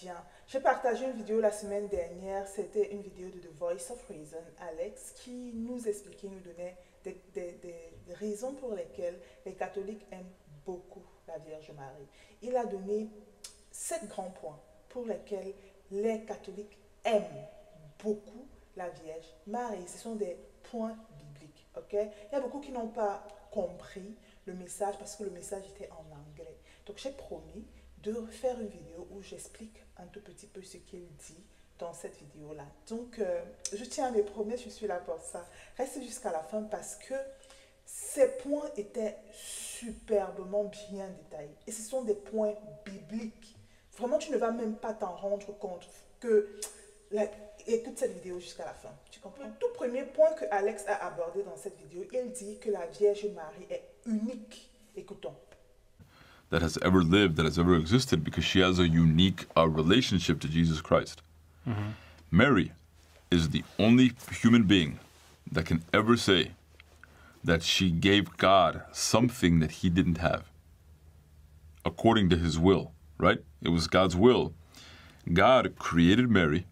Bien, j'ai partagé une vidéo la semaine dernière, c'était une vidéo de The Voice of Reason, Alex, qui nous expliquait, nous donnait des raisons pour lesquelles les catholiques aiment beaucoup la Vierge Marie. Il a donné 7 grands points pour lesquels les catholiques aiment beaucoup la Vierge Marie. Ce sont des points bibliques, ok? Il y a beaucoup qui n'ont pas compris le message parce que le message était en anglais. Donc j'ai promis de faire une vidéo où j'explique un tout petit peu ce qu'il dit dans cette vidéo-là. Donc, je tiens à mes promesses, je suis là pour ça. Restez jusqu'à la fin parce que ces points étaient superbement bien détaillés. Et ce sont des points bibliques. Vraiment, tu ne vas même pas t'en rendre compte que... écoute cette vidéo jusqu'à la fin. Tu comprends? Le tout premier point que Alex a abordé dans cette vidéo, il dit que la Vierge Marie est unique. Écoutons. That has ever lived, that has ever existed, because she has a unique relationship to Jesus Christ. Mary is the only human being that can ever say that she gave God something that he didn't have, according to his will, right? It was God's will. God created Mary,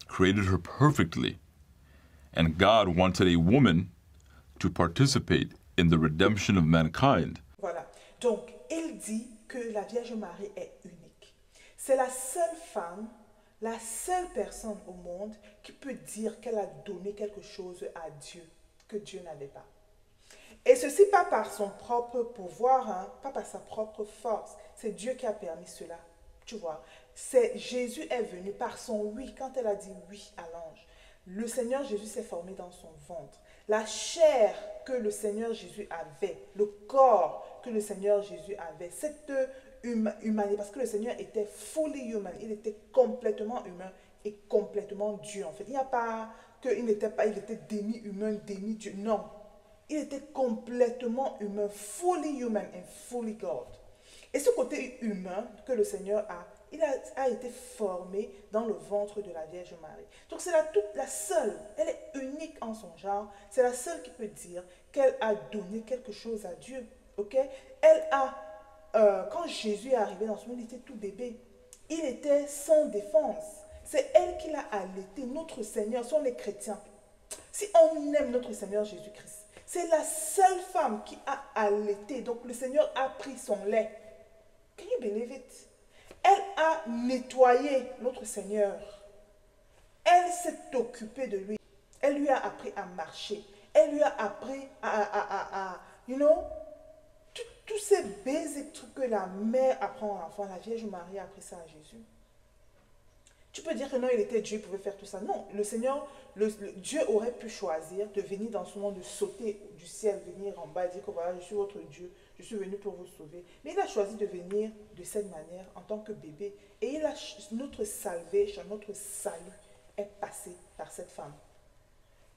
created her perfectly, and God wanted a woman to participate in the redemption of mankind. Voilà. Donc, il dit que la Vierge Marie est unique. C'est la seule femme, la seule personne au monde qui peut dire qu'elle a donné quelque chose à Dieu que Dieu n'avait pas. Et ceci pas par son propre pouvoir, hein, pas par sa propre force. C'est Dieu qui a permis cela. Tu vois, Jésus est venu par son oui. Quand elle a dit oui à l'ange, le Seigneur Jésus s'est formé dans son ventre. La chair que le Seigneur Jésus avait, le corps que le Seigneur Jésus avait, cette humanité, parce que le Seigneur était fully human, il était complètement humain et complètement Dieu en fait. Il n'y a pas qu'il n'était pas, il était demi-humain, demi-Dieu, non. Il était complètement humain, fully human and fully God. Et ce côté humain que le Seigneur a, il a été formé dans le ventre de la Vierge Marie. Donc c'est la seule, elle est unique en son genre, c'est la seule qui peut dire qu'elle a donné quelque chose à Dieu. Ok? Elle a, quand Jésus est arrivé dans ce monde, il était tout bébé. Il était sans défense. C'est elle qui l'a allaité, notre Seigneur, sont les chrétiens. Si on aime notre Seigneur Jésus-Christ, c'est la seule femme qui a allaité. Donc le Seigneur a pris son lait. Can you believe it? Elle a nettoyé notre Seigneur. Elle s'est occupée de lui. Elle lui a appris à marcher. Elle lui a appris you know, tous ces basic trucs que la mère apprend à l'enfant. La Vierge Marie a appris ça à Jésus. Tu peux dire que non, il était Dieu, il pouvait faire tout ça. Non, le Seigneur, Dieu aurait pu choisir de venir dans ce monde, de sauter du ciel, venir en bas et dire que voilà, je suis votre Dieu, je suis venu pour vous sauver. Mais il a choisi de venir de cette manière en tant que bébé. Et notre salvation, notre salut est passé par cette femme.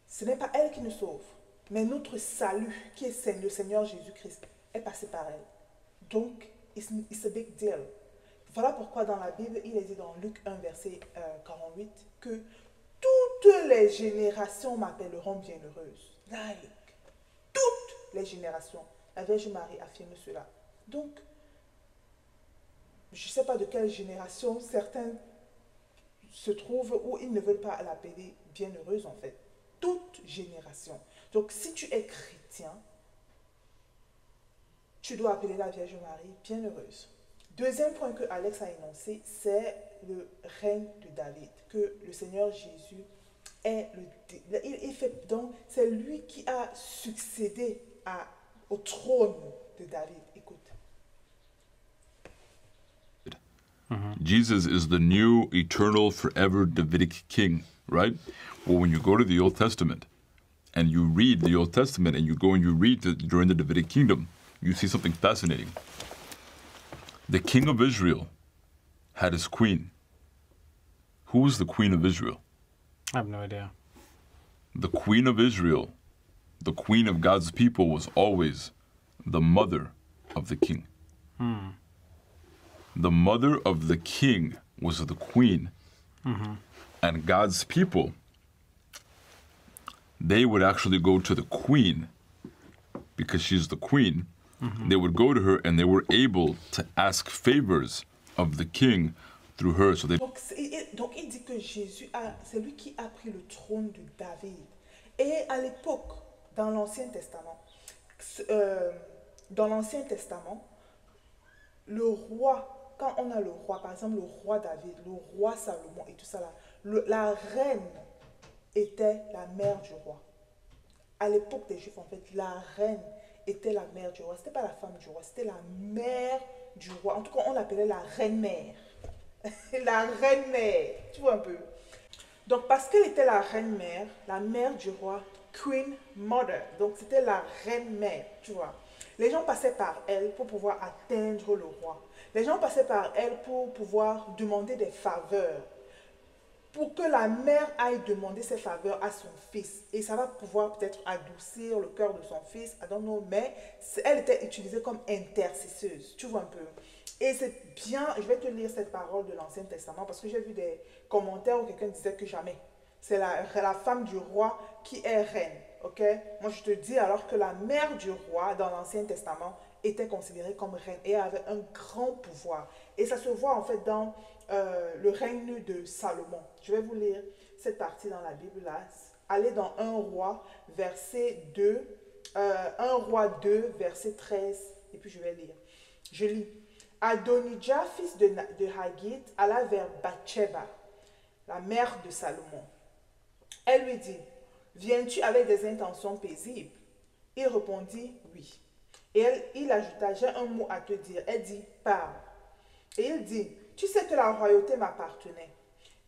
Ce n'est pas elle qui nous sauve, mais notre salut, qui est le Seigneur Jésus-Christ, est passé par elle. Donc, it's a big deal. Voilà pourquoi dans la Bible, il est dit dans Luc 1, verset 48, que toutes les générations m'appelleront bienheureuse. Like, toutes les générations. La Vierge Marie affirme cela. Donc, je ne sais pas de quelle génération certains se trouvent où ils ne veulent pas l'appeler bienheureuse en fait. Toute génération. Donc, si tu es chrétien, tu dois appeler la Vierge Marie bienheureuse. Deuxième point que Alex a énoncé, c'est le règne de David, que le Seigneur Jésus est donc c'est lui qui a succédé au trône de David. Écoute. Jesus is the new, eternal, forever Davidic king, right? Well, when you go to the Old Testament and you read the Old Testament and you go and you read during the Davidic kingdom, you see something fascinating. The king of Israel had his queen. Who was the queen of Israel? I have no idea. The queen of Israel, the queen of God's people, was always the mother of the king. The mother of the king was the queen. And God's people, they would actually go to the queen because she's the queen. They would go to her and they were able to ask favors of the king through her. So they Donc il dit que c'est lui qui a pris le trône de David. Et à l'époque, dans l'Ancien Testament, le roi, quand on a le roi, par exemple le roi David, le roi Salomon et tout ça là, la reine était la mère du roi. À l'époque des Juifs, en fait, la reine était la mère du roi. C'était pas la femme du roi, c'était la mère du roi. En tout cas, on l'appelait la reine-mère. La reine-mère, tu vois un peu. Donc, parce qu'elle était la reine-mère, la mère du roi, Queen Mother. Donc, c'était la reine-mère, tu vois. Les gens passaient par elle pour pouvoir atteindre le roi. Les gens passaient par elle pour pouvoir demander des faveurs. Pour que la mère aille demander ses faveurs à son fils. Et ça va pouvoir peut-être adoucir le cœur de son fils, I don't know, mais elle était utilisée comme intercesseuse, tu vois un peu. Et c'est bien, je vais te lire cette parole de l'Ancien Testament parce que j'ai vu des commentaires où quelqu'un disait que jamais. C'est la femme du roi qui est reine, ok? Moi je te dis alors que la mère du roi dans l'Ancien Testament était considérée comme reine et avait un grand pouvoir. Et ça se voit en fait dans le règne de Salomon. Je vais vous lire cette partie dans la Bible là. Allez dans 1 roi, verset 2, 1 roi 2, verset 13, et puis je vais lire. Je lis. Adonijah, fils de Haggith, alla vers Bathsheba, la mère de Salomon. Elle lui dit, viens-tu avec des intentions paisibles? Il répondit, oui. Et il ajouta, j'ai un mot à te dire. Elle dit, parle. Et il dit, tu sais que la royauté m'appartenait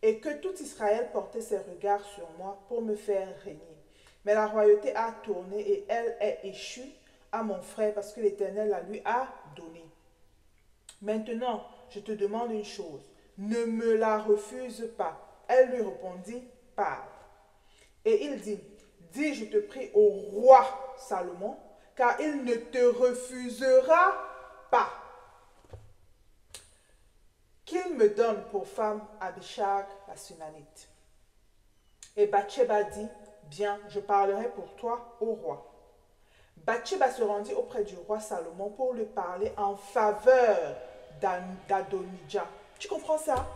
et que tout Israël portait ses regards sur moi pour me faire régner. Mais la royauté a tourné et elle est échue à mon frère parce que l'Éternel la lui a donnée. Maintenant, je te demande une chose, ne me la refuse pas. Elle lui répondit, parle. Et il dit, dis, je te prie au roi Salomon, car il ne te refusera pas. Qu'il me donne pour femme Abishag la Sunamite. Et Bathsheba dit, bien, je parlerai pour toi au roi. Bathsheba se rendit auprès du roi Salomon pour lui parler en faveur d'Adonijah. Tu comprends ça?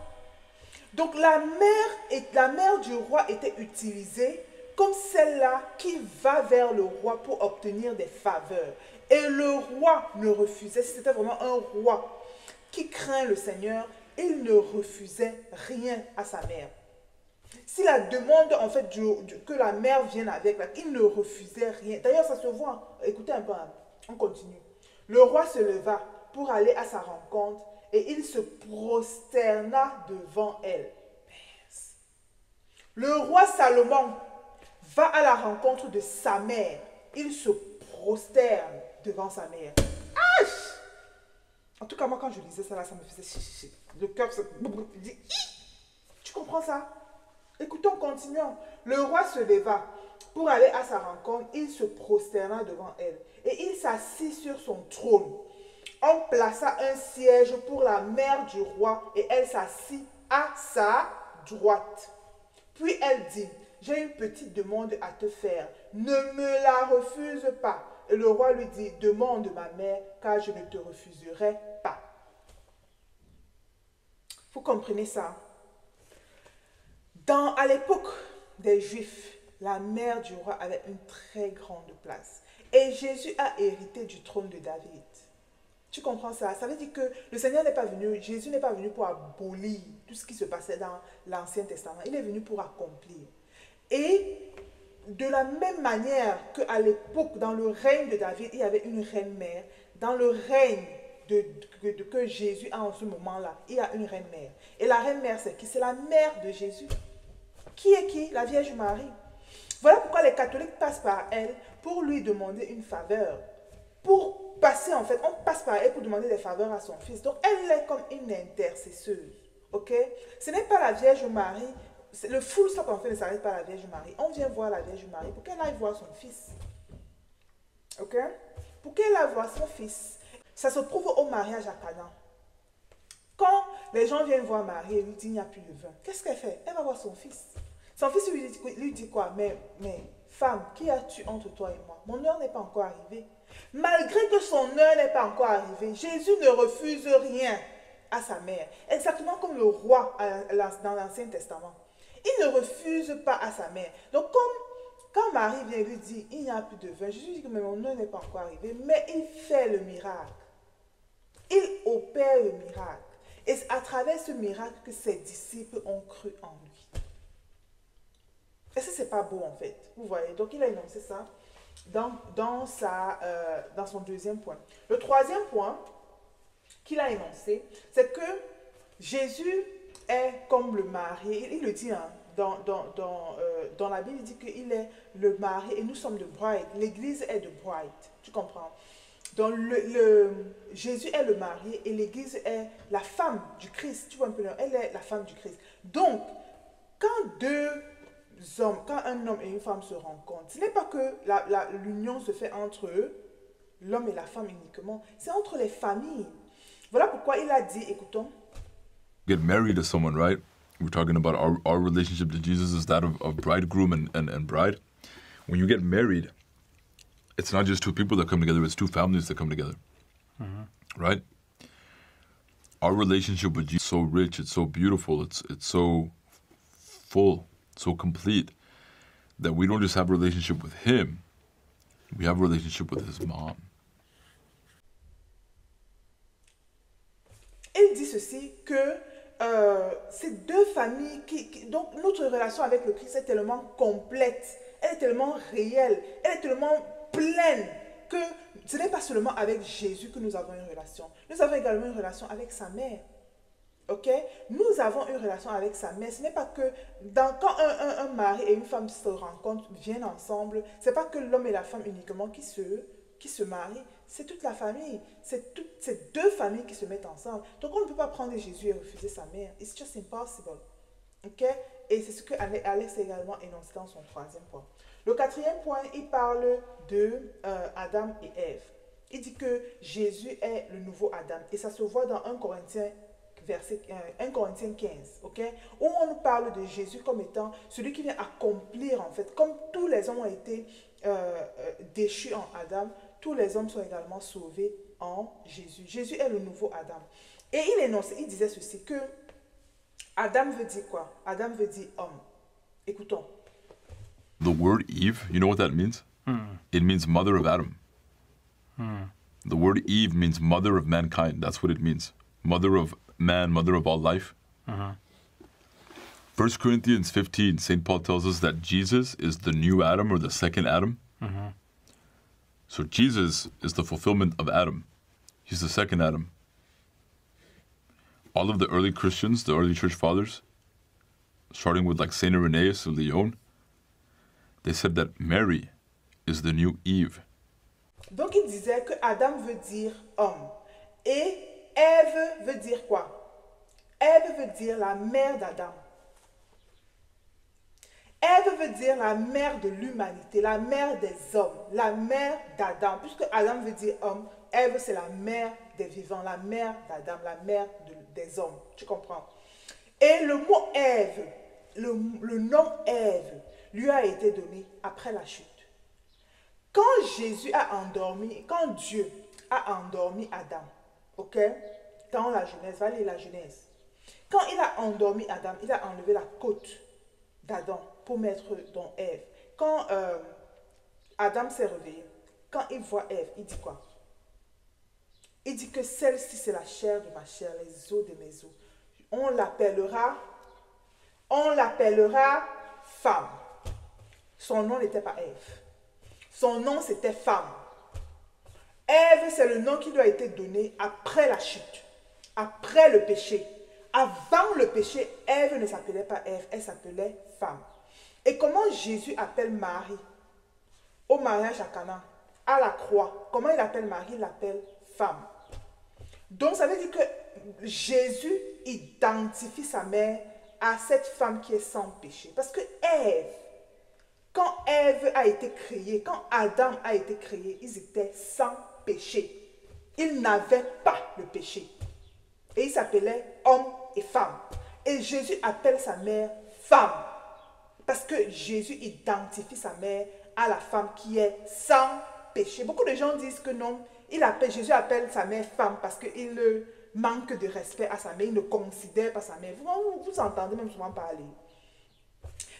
Donc la mère du roi était utilisée comme celle-là qui va vers le roi pour obtenir des faveurs. Et le roi ne refusait, si c'était vraiment un roi qui craint le Seigneur, il ne refusait rien à sa mère. Si la demande en fait que la mère vienne avec, là, il ne refusait rien. D'ailleurs, ça se voit. Écoutez un peu, hein. On continue. Le roi se leva pour aller à sa rencontre et il se prosterna devant elle. Le roi Salomon va à la rencontre de sa mère. Il se prosterne devant sa mère. Aïe! En tout cas, moi, quand je lisais ça, là, ça me faisait chichi. Le cœur se dit. Tu comprends ça? Écoutons, continuons. Le roi se leva pour aller à sa rencontre. Il se prosterna devant elle et il s'assit sur son trône. On plaça un siège pour la mère du roi et elle s'assit à sa droite. Puis elle dit, j'ai une petite demande à te faire. Ne me la refuse pas. Et le roi lui dit, demande ma mère, car je ne te refuserai pas. Vous comprenez ça? À l'époque des Juifs, la mère du roi avait une très grande place. Et Jésus a hérité du trône de David. Tu comprends ça? Ça veut dire que le Seigneur n'est pas venu, Jésus n'est pas venu pour abolir tout ce qui se passait dans l'Ancien Testament. Il est venu pour accomplir. Et de la même manière qu'à l'époque, dans le règne de David, il y avait une reine-mère, dans le règne que Jésus a en ce moment-là, il y a une reine-mère. Et la reine-mère, c'est qui? C'est la mère de Jésus. Qui est qui? La Vierge Marie. Voilà pourquoi les catholiques passent par elle pour lui demander une faveur. Pour passer, en fait, on passe par elle pour demander des faveurs à son fils. Donc, elle est comme une intercesseuse. Ok? Ce n'est pas la Vierge Marie. Le full stop, en fait, ne s'arrête pas à la Vierge Marie. On vient voir la Vierge Marie pour qu'elle aille voir son fils. Ok? Pour qu'elle aille voir son fils. Ça se trouve au mariage à Cana. Quand les gens viennent voir Marie et lui disent qu'il n'y a plus de vin, qu'est-ce qu'elle fait? Elle va voir son fils. Son fils lui dit quoi? Mais femme, qui as-tu entre toi et moi? Mon heure n'est pas encore arrivée. Malgré que son heure n'est pas encore arrivée, Jésus ne refuse rien à sa mère. Exactement comme le roi dans l'Ancien Testament. Il ne refuse pas à sa mère. Donc quand Marie vient lui dire, il n'y a plus de vin, Jésus dit que mais mon heure n'est pas encore arrivée, mais il fait le miracle. Il opère le miracle. Et c'est à travers ce miracle que ses disciples ont cru en lui. Est-ce que c'est pas beau en fait? Vous voyez, donc il a énoncé ça dans son deuxième point. Le troisième point qu'il a énoncé, c'est que Jésus est comme le mari. Il le dit dans la Bible, il dit qu'il est le mari et nous sommes de bride. L'église est de bride. Tu comprends? Donc Jésus est le mari et l'église est la femme du Christ. Tu vois un peu, elle est la femme du Christ. Donc, quand un homme et une femme se rencontrent, ce n'est pas que l'union se fait entre eux, l'homme et la femme uniquement, c'est entre les familles. Voilà pourquoi il a dit, écoutons. Get married to someone, right? We're talking about our relationship to Jesus is that of bridegroom and bride. When you get married, it's not just two people that come together, it's two families that come together. Right? Our relationship with Jesus is so rich, it's so beautiful, it's so full, so complete, that we don't just have a relationship with him, we have a relationship with his mom. Il dit ceci que ces deux familles, donc notre relation avec le Christ est tellement complète, elle est tellement réelle, elle est tellement pleine que ce n'est pas seulement avec Jésus que nous avons une relation. Nous avons également une relation avec sa mère. Ok? Nous avons une relation avec sa mère. Ce n'est pas que quand un mari et une femme se rencontrent, viennent ensemble, ce n'est pas que l'homme et la femme uniquement qui se marient. C'est toute la famille. C'est toutes ces deux familles qui se mettent ensemble. Donc on ne peut pas prendre Jésus et refuser sa mère. It's just impossible. Ok? Et c'est ce que Alex a également énoncé dans son troisième point. Le quatrième point, il parle de Adam et Ève. Il dit que Jésus est le nouveau Adam. Et ça se voit dans 1 Corinthiens 15, ok? Où on nous parle de Jésus comme étant celui qui vient accomplir, en fait, comme tous les hommes ont été déchus en Adam, tous les hommes sont également sauvés en Jésus. Jésus est le nouveau Adam. Et il disait ceci, que Adam veut dire quoi? Adam veut dire homme. Écoutons. The word Eve, you know what that means? It means mother of Adam. The word Eve means mother of mankind. That's what it means. Mother of man, mother of all life. 1 Corinthians 15, St. Paul tells us that Jesus is the new Adam or the second Adam. So Jesus is the fulfillment of Adam. He's the second Adam. All of the early Christians, the early church fathers, starting with like Saint Irenaeus of Lyon, they said that Mary is the new Eve. Donc il disait que Adam veut dire homme et Ève veut dire quoi? Ève veut dire la mère d'Adam. Ève veut dire la mère de l'humanité, la mère des hommes, la mère d'Adam. Puisque Adam veut dire homme, Ève c'est la mère des vivants, la mère d'Adam, la mère des hommes. Tu comprends? Et le mot Ève, le nom Ève, lui a été donné après la chute. Quand Jésus a endormi, quand Dieu a endormi Adam, ok, dans la Genèse, va lire la Genèse. Quand il a endormi Adam, il a enlevé la côte d'Adam pour mettre dans Ève. Quand Adam s'est réveillé, quand il voit Ève, il dit quoi? Il dit que celle-ci c'est la chair de ma chair, les os de mes os. On l'appellera femme. Son nom n'était pas Ève. Son nom c'était femme. Ève, c'est le nom qui lui a été donné après la chute, après le péché. Avant le péché, Ève ne s'appelait pas Ève, elle s'appelait femme. Et comment Jésus appelle Marie au mariage à Cana, à la croix? Comment il appelle Marie? Il l'appelle femme. Donc ça veut dire que Jésus identifie sa mère à cette femme qui est sans péché. Parce que Ève, quand Ève a été créée, quand Adam a été créé, ils étaient sans péché. Ils n'avaient pas le péché. Et ils s'appelaient homme et femme. Et Jésus appelle sa mère femme. Parce que Jésus identifie sa mère à la femme qui est sans péché. Beaucoup de gens disent que non, Jésus appelle sa mère femme parce qu'il manque de respect à sa mère, il ne considère pas sa mère. Vous entendez même souvent parler.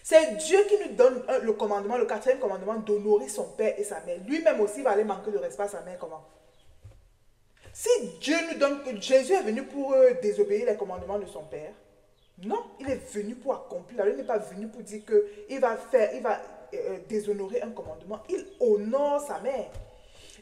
C'est Dieu qui nous donne le commandement, le quatrième commandement, d'honorer son père et sa mère. Lui-même aussi va aller manquer de respect à sa mère, comment? Si Dieu nous donne que Jésus est venu pour désobéir les commandements de son père, non, il est venu pour accomplir. Il n'est pas venu pour dire qu'il va déshonorer un commandement. Il honore sa mère.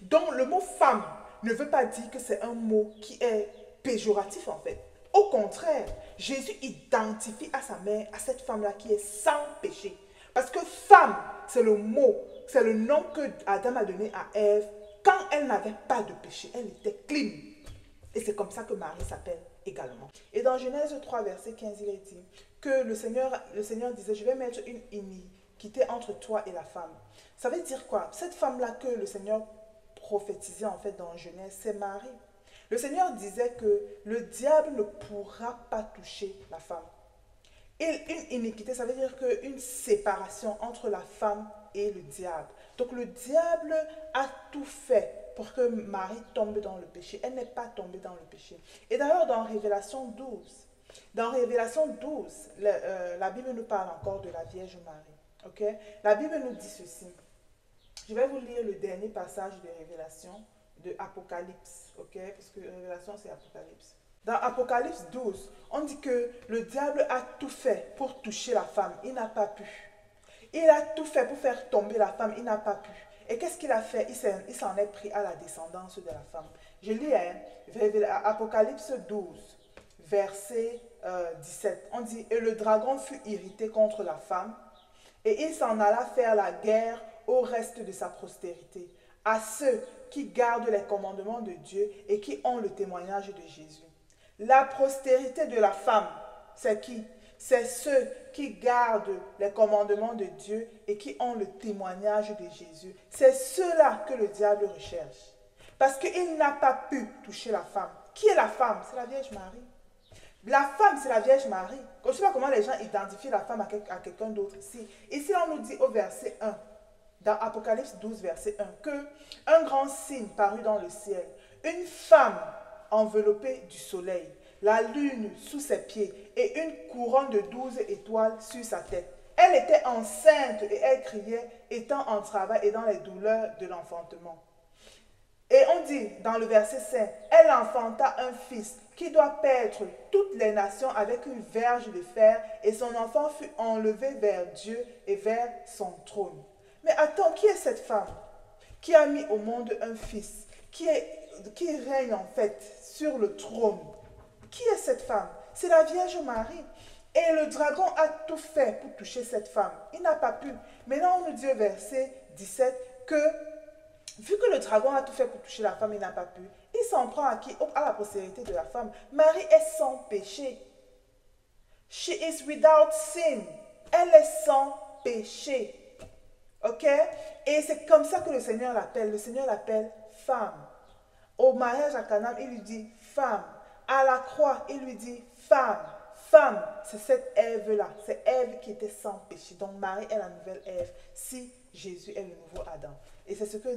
Donc le mot femme ne veut pas dire que c'est un mot qui est péjoratif en fait. Au contraire, Jésus identifie à sa mère, à cette femme-là qui est sans péché. Parce que femme, c'est le mot, c'est le nom que Adam a donné à Ève quand elle n'avait pas de péché. Elle était clean. Et c'est comme ça que Marie s'appelle également. Et dans Genèse 3, verset 15, il est dit que le Seigneur disait, je vais mettre une iniquité entre toi et la femme. Ça veut dire quoi? Cette femme-là que le Seigneur prophétisait en fait dans Genèse, c'est Marie. Le Seigneur disait que le diable ne pourra pas toucher la femme. Et une iniquité, ça veut dire qu'une séparation entre la femme et le diable. Donc le diable a tout fait pour que Marie tombe dans le péché. Elle n'est pas tombée dans le péché. Et d'ailleurs dans Révélation 12, la Bible nous parle encore de la Vierge Marie. Okay? La Bible nous dit ceci. Je vais vous lire le dernier passage de Révélation de Apocalypse, ok? Parce que Révélation, c'est Apocalypse. Dans Apocalypse 12, on dit que le diable a tout fait pour toucher la femme. Il n'a pas pu. Il a tout fait pour faire tomber la femme. Il n'a pas pu. Et qu'est-ce qu'il a fait? Il s'en est pris à la descendance de la femme. Je lis Apocalypse 12, verset 17. On dit, et le dragon fut irrité contre la femme, et il s'en alla faire la guerre au reste de sa postérité, à ceux qui gardent les commandements de Dieu et qui ont le témoignage de Jésus. La postérité de la femme, c'est qui? C'est ceux qui gardent les commandements de Dieu et qui ont le témoignage de Jésus. C'est ceux-là que le diable recherche. Parce qu'il n'a pas pu toucher la femme. Qui est la femme? C'est la Vierge Marie. La femme, c'est la Vierge Marie. Je ne sais pas comment les gens identifient la femme à quelqu'un d'autre ici. Ici, on nous dit au verset 1, dans Apocalypse 12, verset 1, que un grand signe parut dans le ciel. Une femme enveloppée du soleil, la lune sous ses pieds et une couronne de 12 étoiles sur sa tête. Elle était enceinte et elle criait, étant en travail et dans les douleurs de l'enfantement. Et on dit dans le verset 5, elle enfanta un fils qui doit paître toutes les nations avec une verge de fer, et son enfant fut enlevé vers Dieu et vers son trône. Mais attends, qui est cette femme qui a mis au monde un fils, qui règne en fait sur le trône? Qui est cette femme? C'est la Vierge Marie. Et le dragon a tout fait pour toucher cette femme. Il n'a pas pu. Maintenant, on nous dit au verset 17 que, vu que le dragon a tout fait pour toucher la femme, il n'a pas pu. Il s'en prend à qui? À la postérité de la femme. Marie est sans péché. She is without sin. Elle est sans péché. Ok? Et c'est comme ça que le Seigneur l'appelle. Le Seigneur l'appelle femme. Au mariage à Canaan, il lui dit femme. À la croix, il lui dit femme. Femme, c'est cette Ève-là. C'est Ève qui était sans péché. Donc Marie est la nouvelle Ève. Si Jésus est le nouveau Adam. Et c'est ce que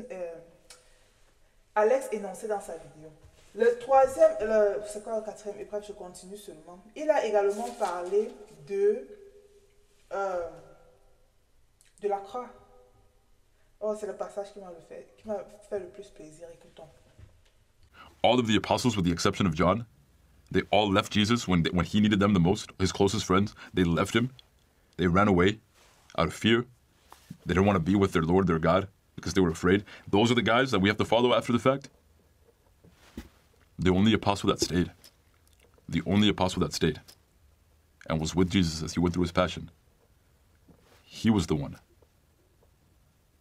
Alex énonçait dans sa vidéo. Le troisième, c'est quoi le quatrième épreuve? Je continue seulement. Il a également parlé de la croix. Oh, c'est le passage qui m'a fait le plus plaisir. Écoutons. All of the apostles, with the exception of John, they all left Jesus when he needed them the most. His closest friends, they left him. They ran away out of fear. They didn't want to be with their Lord, their God, because they were afraid. Those are the guys that we have to follow after the fact. The only apostle that stayed. The only apostle that stayed and was with Jesus as he went through his passion. He was the one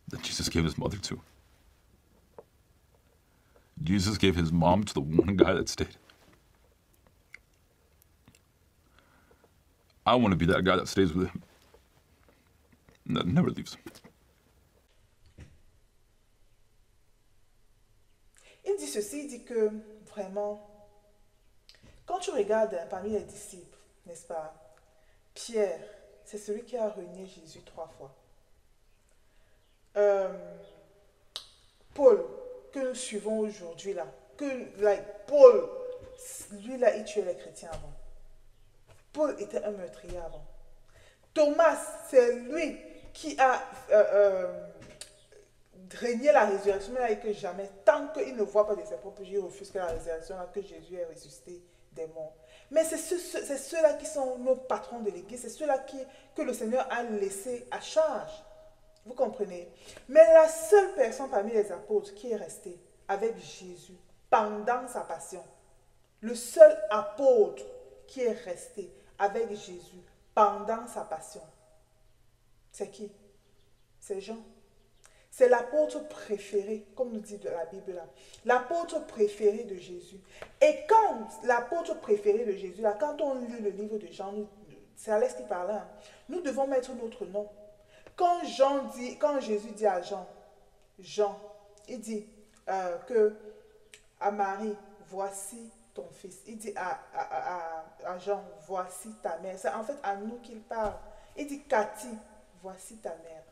that Jesus gave his mother to. Jesus gave his mom to the one guy that stayed. I want to be that guy that stays with him. That never leaves. Il dit ceci, il dit que vraiment, quand tu regardes parmi les disciples, n'est-ce pas, Pierre, c'est celui qui a renié Jésus 3 fois. Paul, que nous suivons aujourd'hui là, Paul, lui là, il tuait les chrétiens avant. Paul était un meurtrier avant. Thomas, c'est lui qui a régné la résurrection, mais là, que jamais, tant qu'il ne voit pas de ses propres yeux, il refuse que la résurrection, que Jésus est ressuscité des morts. Mais c'est ceux-là qui sont nos patrons de l'Église, c'est ceux-là que le Seigneur a laissés à charge. Vous comprenez? Mais la seule personne parmi les apôtres qui est restée avec Jésus pendant sa passion, le seul apôtre qui est resté avec Jésus pendant sa passion, c'est qui? C'est Jean. C'est l'apôtre préféré, comme nous dit la Bible là. L'apôtre préféré de Jésus. Et quand l'apôtre préféré de Jésus, là, quand on lit le livre de Jean, c'est Alex qui parlait, hein, nous devons mettre notre nom. Quand Jésus dit à Jean, il dit à Marie, voici ton fils. Il dit à Jean, voici ta mère. C'est en fait à nous qu'il parle. Il dit, Cathy, voici ta mère.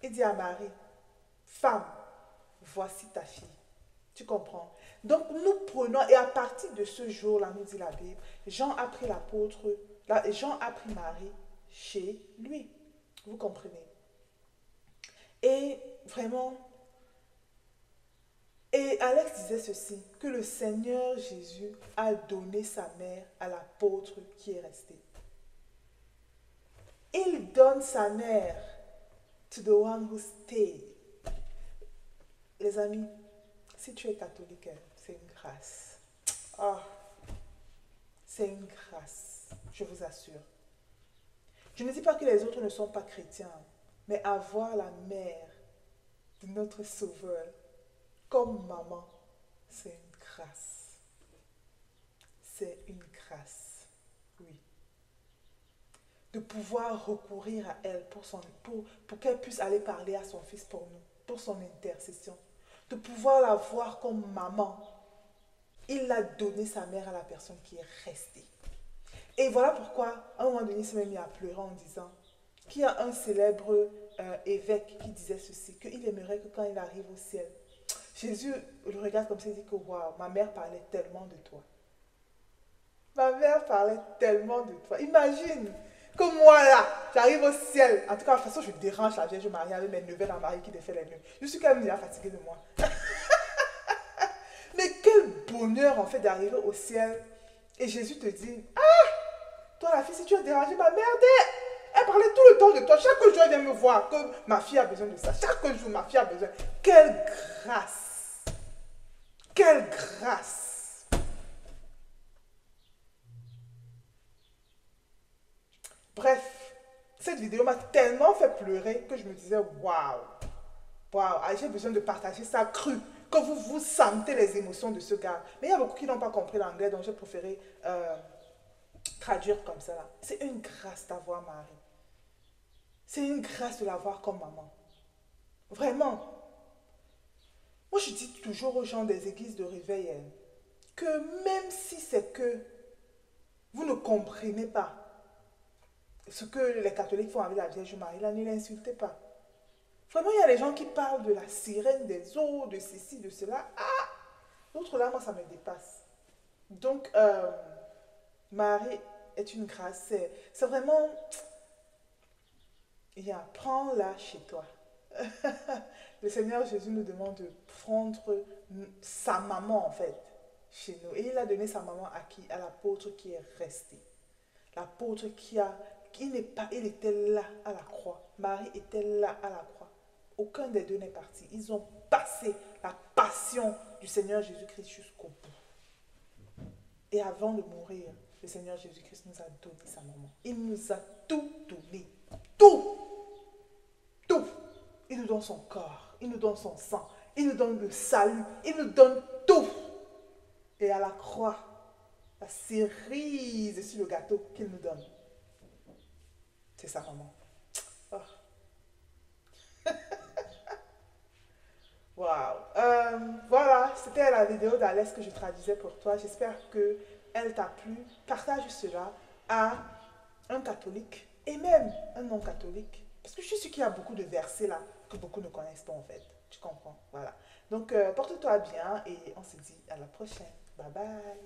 Il dit à Marie, femme, voici ta fille. Tu comprends? Donc nous prenons, et à partir de ce jour-là, nous dit la Bible, Jean a pris Marie chez lui. Vous comprenez? Et vraiment, et Alex disait ceci, que le Seigneur Jésus a donné sa mère à l'apôtre qui est resté. Il donne sa mère to the one who stayed. Les amis, si tu es catholique, c'est une grâce. Oh, c'est une grâce, je vous assure. Je ne dis pas que les autres ne sont pas chrétiens, mais avoir la mère de notre Sauveur comme maman, c'est une grâce. C'est une grâce, oui. De pouvoir recourir à elle pour qu'elle puisse aller parler à son fils pour nous, pour son intercession. De pouvoir la voir comme maman. Il a donné sa mère à la personne qui est restée. Et voilà pourquoi, à un moment donné, il s'est mis à pleurer en disant qu'il y a un célèbre évêque qui disait ceci, qu'il aimerait que quand il arrive au ciel, Jésus le regarde comme ça et dit que waouh, ma mère parlait tellement de toi. Ma mère parlait tellement de toi. Imagine que moi là, j'arrive au ciel. En tout cas, de toute façon, je dérange la Vierge Marie avec mes neveux dans Marie qui défait les nœuds. Je suis quand même déjà fatiguée de moi. Mais quel bonheur en fait d'arriver au ciel et Jésus te dit, ah, toi la fille, si tu as dérangé ma mère, elle parlait tout le temps de toi. Chaque jour, elle vient me voir que ma fille a besoin de ça. Chaque jour, ma fille a besoin. Quelle grâce! Quelle grâce! Bref, cette vidéo m'a tellement fait pleurer que je me disais, waouh! Waouh, j'ai besoin de partager ça cru, que vous sentez les émotions de ce gars. Mais il y a beaucoup qui n'ont pas compris l'anglais, donc j'ai préféré traduire comme ça. C'est une grâce d'avoir Marie. C'est une grâce de l'avoir comme maman. Vraiment. Moi, je dis toujours aux gens des églises de réveil que même si c'est que vous ne comprenez pas ce que les catholiques font avec la Vierge Marie, là, ne l'insultez pas. Vraiment, il y a des gens qui parlent de la sirène des eaux, de ceci, de cela. Ah! L'autre là, moi, ça me dépasse. Donc, Marie est une grâce. C'est vraiment... Prends-la chez toi. Le Seigneur Jésus nous demande de prendre sa maman, en fait, chez nous. Et il a donné sa maman à qui? À l'apôtre qui est resté. L'apôtre il était là à la croix. Marie était là à la croix. Aucun des deux n'est parti. Ils ont passé la passion du Seigneur Jésus-Christ jusqu'au bout. Et avant de mourir, le Seigneur Jésus-Christ nous a donné sa maman. Il nous a tout donné. Tout. Tout. Il nous donne son corps. Il nous donne son sang. Il nous donne le salut. Il nous donne tout. Et à la croix, la cerise sur le gâteau qu'il nous donne, c'est sa maman. Oh. Waouh. Voilà, c'était la vidéo d'Alex que je traduisais pour toi. J'espère qu'elle t'a plu. Partage cela à un catholique et même un non-catholique. Parce que je suis sûre qu'il y a beaucoup de versets là que beaucoup ne connaissent pas en fait. Tu comprends? Voilà. Donc, porte-toi bien et on se dit à la prochaine. Bye bye.